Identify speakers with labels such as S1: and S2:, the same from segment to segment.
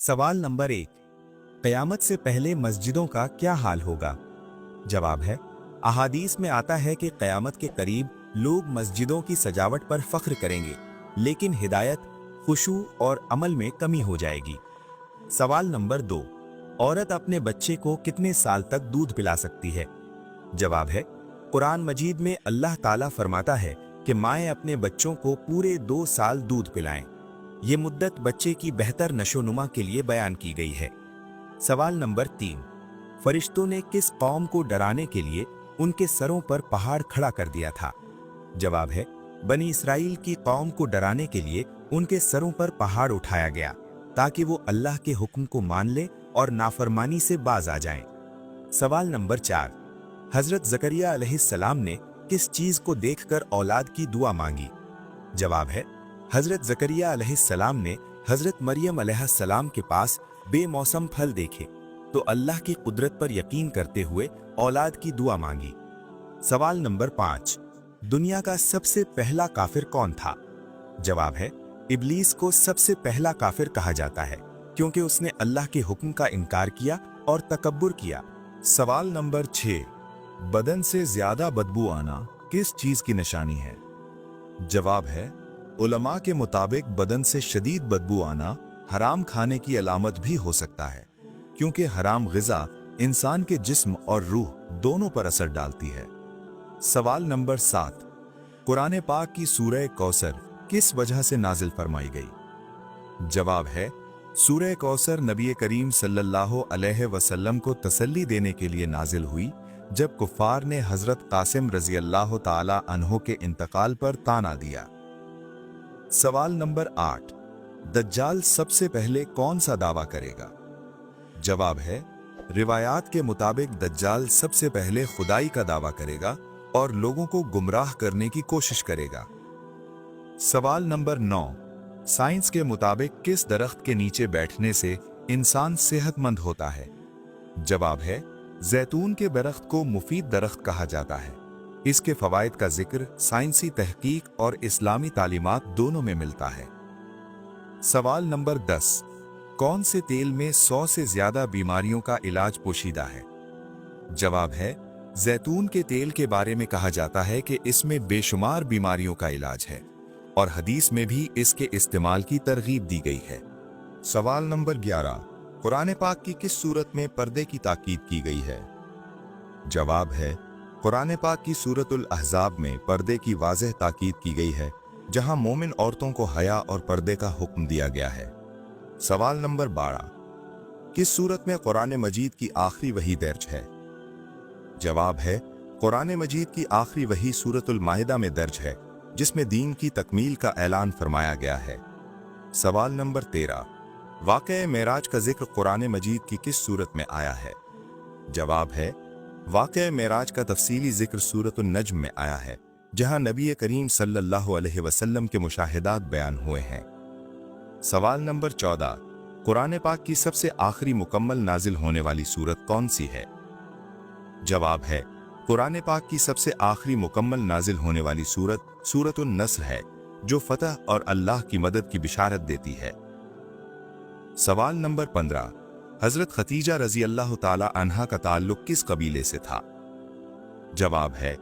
S1: सवाल नंबर 1। क़यामत से पहले मस्जिदों का क्या हाल होगा? जवाब है, अहादीस में आता है कि क़यामत के करीब लोग मस्जिदों की सजावट पर फख्र करेंगे, लेकिन हिदायत, खुशू और अमल में कमी हो जाएगी। सवाल नंबर 2। औरत अपने बच्चे को कितने साल तक दूध पिला सकती है? जवाब है, कुरान मजीद में अल्लाह ताला फरमाता है कि माएँ अपने बच्चों को पूरे 2 साल दूध पिलाएं। ये मुद्दत बच्चे की बेहतर नशोनुमा के लिए बयान की गई है। सवाल नंबर 3। फरिश्तों ने किस कौम को डराने के लिए उनके सरों पर पहाड़ खड़ा कर दिया था? जवाब है, बनी इसराइल की कौम को डराने के लिए उनके सरों पर पहाड़ उठाया गया ताकि वो अल्लाह के हुक्म को मान ले और नाफरमानी से बाज आ जाएं। सवाल नंबर 4। हजरत ज़करिया अलैहिस्सलाम ने किस चीज को देखकर औलाद की दुआ मांगी? जवाब है, हजरत ज़करिया अलैहिस्सलाम ने हजरत मरियम अलैहिस्सलाम के पास बेमौसम फल देखे तो अल्लाह की कुदरत पर यकीन करते हुए औलाद की दुआ मांगी। सवाल नंबर 5। दुनिया का सबसे पहला काफिर कौन था? जवाब है, इब्लीस को सबसे पहला काफिर कहा जाता है क्योंकि उसने अल्लाह के हुक्म का इनकार किया और तकब्बुर किया।
S2: सवाल नंबर 6। बदन से ज्यादा बदबू आना किस चीज की निशानी है? जवाब है, उलमा के मुताबिक बदन से शदीद बदबू आना हराम खाने की अलामत भी हो सकता है, क्योंकि हराम ग़िज़ा इंसान के जिस्म और रूह दोनों पर असर डालती है। सवाल नंबर 7। कुरान पाक की सूरह कौसर किस वजह से नाजिल फरमाई गई? जवाब है, सूरह कौसर नबी करीम सल्लल्लाहु अलैहि वसल्लम को तसल्ली देने के लिए नाजिल हुई जब कुफ़ार ने हजरत कासिम रज़ी अल्लाह ताला अन्हो के इंतकाल पर ताना दिया। सवाल नंबर 8। दज्जाल सबसे पहले कौन सा दावा करेगा? जवाब है, रिवायात के मुताबिक दज्जाल सबसे पहले खुदाई का दावा करेगा और लोगों को गुमराह करने की कोशिश करेगा। सवाल नंबर 9। साइंस के मुताबिक किस दरख्त के नीचे बैठने से इंसान सेहतमंद होता है? जवाब है, जैतून के दरख्त को मुफीद दरख्त कहा जाता है। इसके फवायद का जिक्र साइंसी तहकीक और इस्लामी तालीमात दोनों में मिलता है। सवाल नंबर 10। कौन से तेल में 100 से ज्यादा बीमारियों का इलाज पोशीदा है? जवाब है, जैतून के तेल के बारे में कहा जाता है कि इसमें बेशुमार बीमारियों का इलाज है और हदीस में भी इसके इस्तेमाल की तरगीब दी गई है। सवाल नंबर 11। कुरान पाक की किस सूरत में पर्दे की ताकीद की गई है? जवाब है, कुरान पाक की सूरतुल अहज़ाब में पर्दे की वाज़ेह ताकीद की गई है, जहां मोमिन औरतों को हया और पर्दे का हुक्म दिया गया है। सवाल नंबर 12। किस सूरत में कुरान मजीद की आखिरी वही दर्ज है? जवाब है, कुरान मजीद की आखिरी वही सूरतुल माइदा में दर्ज है, जिसमें दीन की तकमील का ऐलान फरमाया गया है। सवाल नंबर 13। वाक़या मेराज का जिक्र कुरान मजीद की किस सूरत में आया है? जवाब है, वाक़या मेराज का तफसीली जिक्र सूरतुन नज्म में आया है, जहां नबी करीम सल्लल्लाहु अलैहि वसल्लम के मुशाहिदात बयान हुए हैं। सवाल नंबर 14। कुरान पाक की सबसे आखिरी मुकम्मल नाजिल होने वाली सूरत कौन सी है? जवाब है, कुरान पाक की सबसे आखिरी मुकम्मल नाजिल होने वाली सूरत सूरतुन नस्र है, जो फतह और अल्लाह की मदद की बिशारत देती है। सवाल नंबर 15। हजरत खतीजा रजी अल्लाह ताला अन्हा का ताल्लुक किस कबीले से था? जवाब है,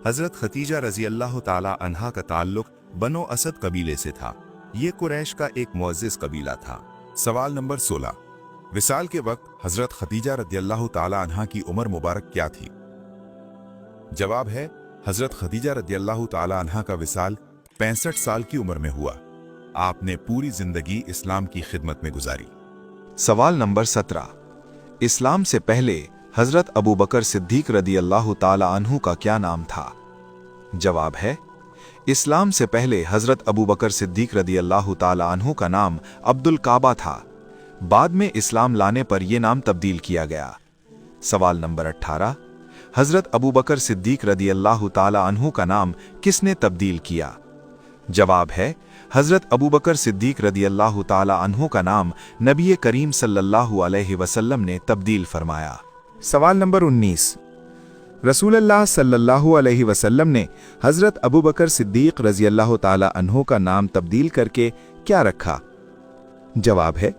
S2: हजरत खतीजा रजी अल्लाह ताला अन्हा का ताल्लुक बनो असद कबीले से था। ये कुरैश का एक मुअज़्ज़िज़ कबीला था। सवाल नंबर 16। विसाल के वक्त हजरत खतीजा रजी अल्लाह ताला अन्हा की उम्र मुबारक क्या थी? जवाब है, हजरत खतीजा रजी अल्लाह ताला अन्हा का विसाल 65 साल की उम्र में हुआ। आपने पूरी जिंदगी इस्लाम की खिदमत में गुजारी। सवाल नंबर 17। इस्लाम से पहले हजरत अबू बकर सिद्दीक रदी अल्लाह ताला अन्हु का क्या नाम था? जवाब है, इस्लाम से पहले हजरत अबू बकर सिद्दीक रदी अल्लाह ताला अन्हु का नाम अब्दुल काबा था। बाद में इस्लाम लाने पर यह नाम तब्दील किया गया। सवाल नंबर 18। हजरत अबू बकर सिद्दीक रदी अल्लाह ताला अन्हु का नाम किसने तब्दील किया? जवाब है, हजरत अबू बकर सिद्दीक रदी अल्लाह ताला अन्हु का नाम नबी करीम सल्लल्लाहु अलैहि वसल्लम ने तब्दील फरमाया।
S3: सवाल नंबर 19। रसूलुल्लाह सल्लल्लाहु अलैहि वसल्लम ने हजरत अबू बकर सिद्दीक रजी अल्लाह ताला अन्हु का नाम तब्दील करके क्या रखा? जवाब है,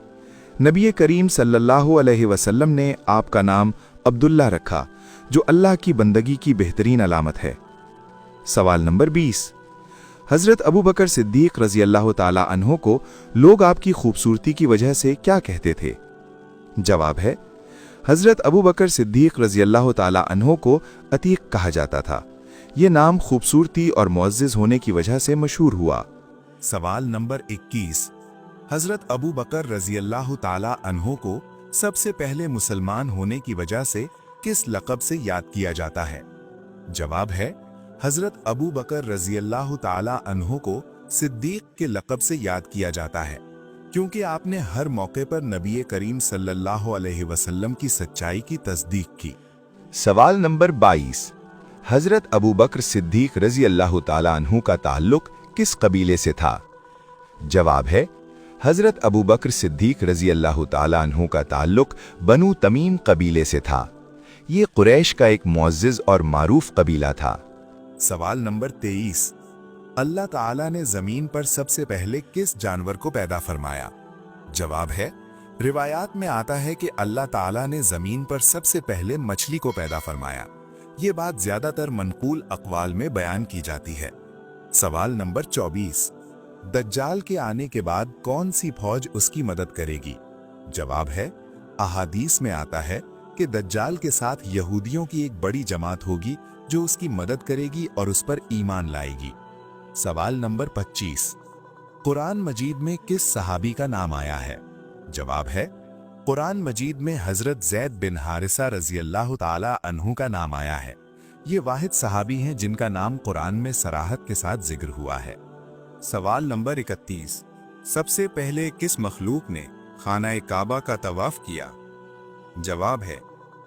S3: नबी करीम सल्लल्लाहु अलैहि वसल्लम ने आपका नाम अब्दुल्ला रखा, जो अल्लाह की बंदगी की बेहतरीन अलामत है। सवाल नंबर 20। हज़रत अबू बकर सिद्दीक रज़ी अल्लाह ताला अन्हो को लोग आपकी खूबसूरती की वजह से क्या कहते थे? जवाब है, हज़रत अबू बकर सिद्दीक रज़ी अल्लाह ताला अन्हो को अतीक कहा जाता था। ये नाम खूबसूरती और मुअज़्ज़िज़ होने की वजह से मशहूर हुआ।
S1: सवाल नंबर 21। हजरत अबू बकर रजी अल्लाह ताला अन्हो को सबसे पहले मुसलमान होने की वजह से किस लक़ब से याद किया जाता है? जवाब है, हजरत अबू बकर रजी अल्लाह ताला अन्हो को सिद्दीक के लक़ब से याद किया जाता है, क्योंकि आपने हर मौके पर नबी करीम सल्लल्लाहु अलैहि वसल्लम की सच्चाई की तस्दीक की।
S3: सवाल नंबर 22। हज़रत अबू बकर सिद्दीक रज़ी अल्लाह ताला अन्हु का ताल्लुक किस कबीले से था? जवाब है, हज़रत अबू बकर सिद्दीक रज़ी अल्लाह ताला अन्हु का ताल्लुक बनु तमीम कबीले से था। ये कुरैश का एक मुअज़्ज़िज़ और मारूफ कबीला था।
S1: सवाल नंबर 23। अल्लाह ताला ने जमीन पर सबसे पहले किस जानवर को पैदा फरमाया? जवाब है, रिवायात में आता है कि अल्लाह ताला ने जमीन पर सबसे पहले मछली को पैदा फरमाया। ये बात ज्यादातर मनकूल अक़वाल में बयान की जाती है। सवाल नंबर 24। दज्जाल के आने के बाद कौन सी फौज उसकी मदद करेगी? जवाब है, अहादीस में आता है कि दज्जाल के साथ यहूदियों की एक बड़ी जमात होगी जो उसकी मदद करेगी और उस पर ईमान लाएगी। सवाल नंबर 25। कुरान मजीद में किस सहाबी का नाम आया है? जवाब है, कुरान मजीद में हजरत ज़ैद बिन हारिसा रजी अल्लाह ताला अन्हु का नाम आया है। ये वाहिद सहाबी हैं जिनका नाम कुरान में सराहत के साथ जिक्र हुआ है। सवाल नंबर 31। सबसे पहले किस मखलूक ने खाना काबा का तवाफ किया? जवाब है,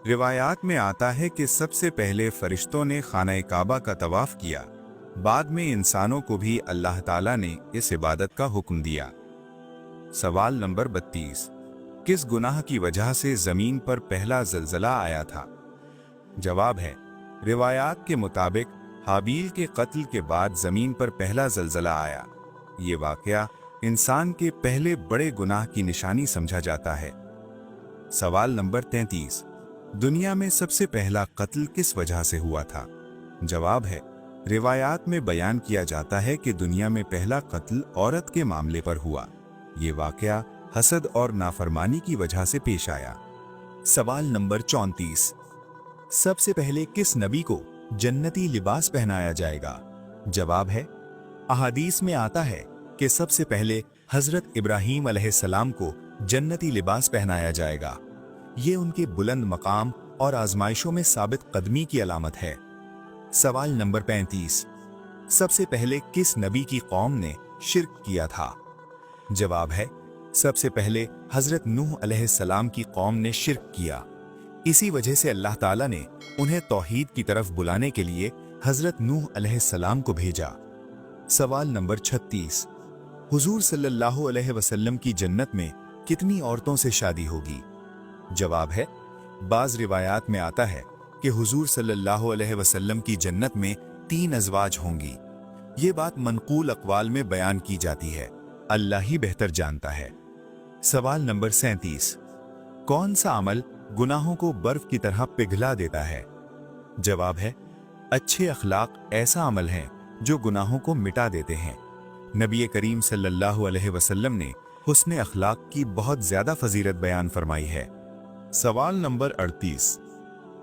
S1: रिवायात में आता है कि सबसे पहले फरिश्तों ने खाना काबा का तवाफ किया, बाद में इंसानों को भी अल्लाह ताला ने इस इबादत का हुक्म दिया। सवाल नंबर 32। किस गुनाह की वजह से जमीन पर पहला ज़लज़ला आया था? जवाब है, रिवायात के मुताबिक हाबील के कत्ल के बाद जमीन पर पहला ज़लज़ला आया। ये वाक़या इंसान के पहले बड़े गुनाह की निशानी समझा जाता है। सवाल नंबर 33। दुनिया में सबसे पहला कत्ल किस वजह से हुआ था? जवाब है, रिवायात में बयान किया जाता है कि दुनिया में पहला कत्ल औरत के मामले पर हुआ। ये वाक़या हसद और नाफरमानी की वजह से पेश आया। सवाल नंबर 34। सबसे पहले किस नबी को जन्नती लिबास पहनाया जाएगा? जवाब है, अहादीस में आता है कि सबसे पहले हजरत इब्राहीम अलैहिस्सलाम को जन्नती लिबास पहनाया जाएगा। ये उनके बुलंद मकाम और आजमाइशों में साबित कदमी की अलामत है। सवाल नंबर 35। सबसे पहले किस नबी की कौम ने शिर्क किया था? जवाब है, सबसे पहले हजरत नूह अलैहिस्सलाम की कौम ने शिर्क किया। इसी वजह से अल्लाह ताला ने उन्हें तौहीद की तरफ बुलाने के लिए हजरत नूह अलैहिस्सलाम को भेजा। सवाल नंबर 36। हुजूर सल्लल्लाहु अलैहि वसल्लम की जन्नत में कितनी औरतों से शादी होगी? जवाब है, बाज़ रिवायात में आता है कि हुजूर सल्लल्लाहु अलैहि वसल्लम की जन्नत में 3 अज़वाज होंगी। ये बात मनकूल अक़वाल में बयान की जाती है, अल्लाह ही बेहतर जानता है। सवाल नंबर 37। कौन सा अमल गुनाहों को बर्फ की तरह पिघला देता है? जवाब है, अच्छे अखलाक ऐसा अमल है जो गुनाहों को मिटा देते हैं। नबी करीम सल्लल्लाहु अलैहि वसल्लम ने हुस्न अखलाक की बहुत ज्यादा फजीलत बयान फरमाई है। सवाल नंबर 38।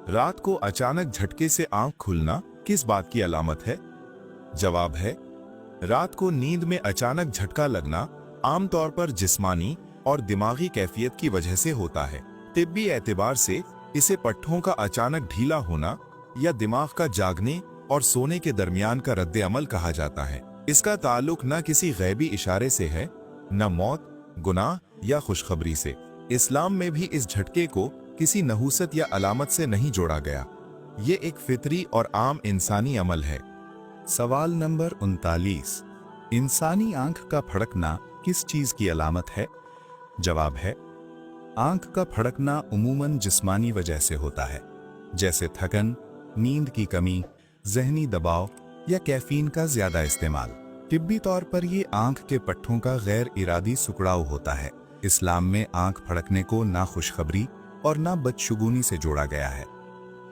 S1: रात को अचानक झटके से आंख खुलना किस बात की अलामत है? जवाब है, रात को नींद में अचानक झटका लगना आमतौर पर जिस्मानी और दिमागी कैफियत की वजह से होता है। तिब्बी एतबार से इसे पट्ठों का अचानक ढीला होना या दिमाग का जागने और सोने के दरमियान का रद्द अमल कहा जाता है। इसका ताल्लुक न किसी गैबी इशारे से है, न मौत, गुनाह या खुशखबरी से। इस्लाम में भी इस झटके को किसी नहूसत या अलामत से नहीं जोड़ा गया। ये एक फितरी और आम इंसानी अमल है। सवाल नंबर 39। इंसानी आंख का फड़कना किस चीज की अलामत है? जवाब है, आंख का फड़कना उमूमन जिस्मानी वजह से होता है, जैसे थकन, नींद की कमी, ज़हनी दबाव या कैफीन का ज्यादा इस्तेमाल। तिब्बी तौर पर ये आंख के पट्ठों का गैर इरादी सुकड़ाव होता है।
S2: इस्लाम में आंख फड़कने को ना खुशखबरी और ना बदशुगुनी से जोड़ा गया है।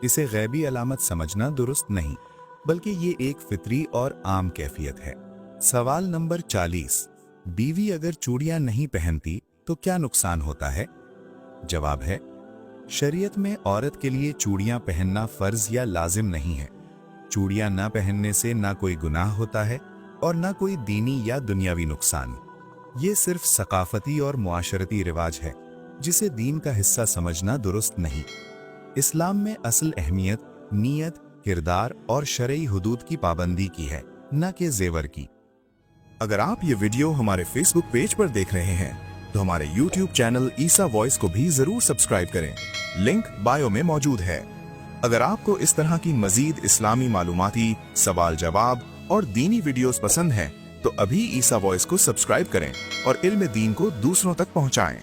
S2: इसे गैबी अलामत समझना दुरुस्त नहीं, बल्कि ये एक फितरी और आम कैफियत है। सवाल नंबर 40, बीवी अगर चूड़ियां नहीं पहनती तो क्या नुकसान होता है? जवाब है, शरीयत में औरत के लिए चूड़ियां पहनना फर्ज या लाजिम नहीं है। चूड़ियां ना पहनने से ना कोई गुनाह होता है और ना कोई दीनी या दुनियावी नुकसान। ये सिर्फ सकाफती और मुआशरती रिवाज है, जिसे दीन का हिस्सा समझना दुरुस्त नहीं। इस्लाम में असल अहमियत नीयत, किरदार और शरई हुदूद की पाबंदी की है, न कि जेवर की।
S3: अगर आप ये वीडियो हमारे फेसबुक पेज पर देख रहे हैं तो हमारे यूट्यूब चैनल ईसा वॉइस को भी जरूर सब्सक्राइब करें। लिंक बायो में मौजूद है। अगर आपको इस तरह की मजीद इस्लामी मालूमाती, सवाल जवाब और दीनी वीडियोस पसंद हैं तो अभी ईसा वॉइस को सब्सक्राइब करें और इल्म दीन को दूसरों तक पहुंचाएं।